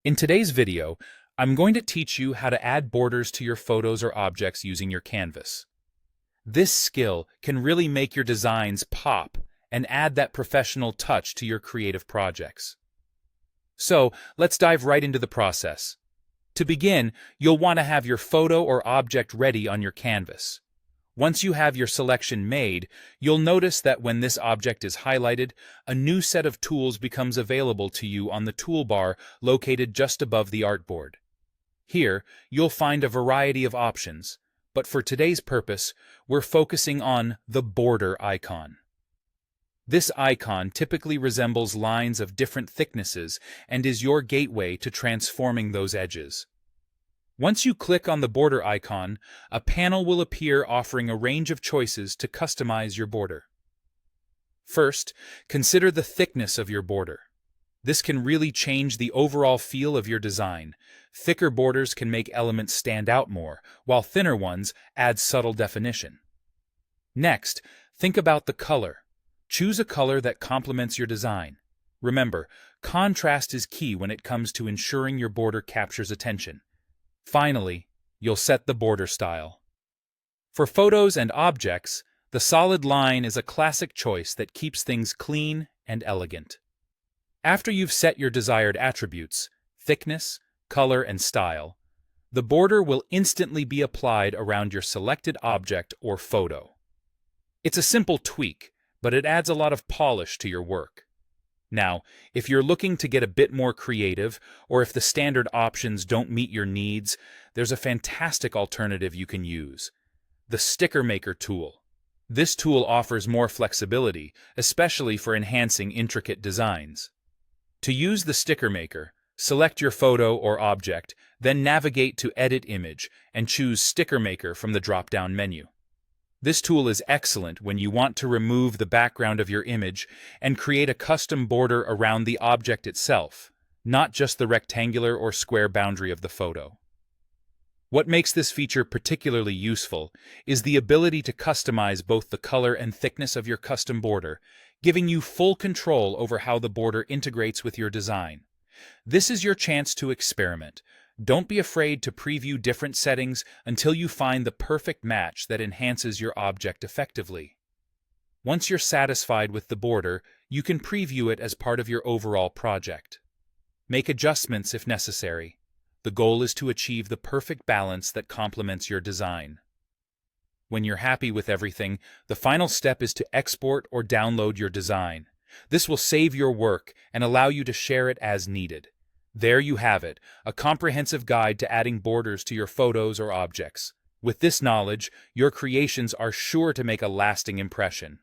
In today's video, I'm going to teach you how to add borders to your photos or objects using your canvas. This skill can really make your designs pop and add that professional touch to your creative projects. So, let's dive right into the process. To begin, you'll want to have your photo or object ready on your canvas. Once you have your selection made, you'll notice that when this object is highlighted, a new set of tools becomes available to you on the toolbar located just above the artboard. Here, you'll find a variety of options, but for today's purpose, we're focusing on the border icon. This icon typically resembles lines of different thicknesses and is your gateway to transforming those edges. Once you click on the border icon, a panel will appear offering a range of choices to customize your border. First, consider the thickness of your border. This can really change the overall feel of your design. Thicker borders can make elements stand out more, while thinner ones add subtle definition. Next, think about the color. Choose a color that complements your design. Remember, contrast is key when it comes to ensuring your border captures attention. Finally, you'll set the border style. For photos and objects, the solid line is a classic choice that keeps things clean and elegant. After you've set your desired attributes, thickness, color, and style, the border will instantly be applied around your selected object or photo. It's a simple tweak, but it adds a lot of polish to your work. Now, if you're looking to get a bit more creative, or if the standard options don't meet your needs, there's a fantastic alternative you can use: the Sticker Maker tool. This tool offers more flexibility, especially for enhancing intricate designs. To use the Sticker Maker, select your photo or object, then navigate to Edit Image and choose Sticker Maker from the drop-down menu. This tool is excellent when you want to remove the background of your image and create a custom border around the object itself, not just the rectangular or square boundary of the photo. What makes this feature particularly useful is the ability to customize both the color and thickness of your custom border, giving you full control over how the border integrates with your design. This is your chance to experiment. Don't be afraid to preview different settings until you find the perfect match that enhances your object effectively. Once you're satisfied with the border, you can preview it as part of your overall project. Make adjustments if necessary. The goal is to achieve the perfect balance that complements your design. When you're happy with everything, the final step is to export or download your design. This will save your work and allow you to share it as needed. There you have it, a comprehensive guide to adding borders to your photos or objects. With this knowledge, your creations are sure to make a lasting impression.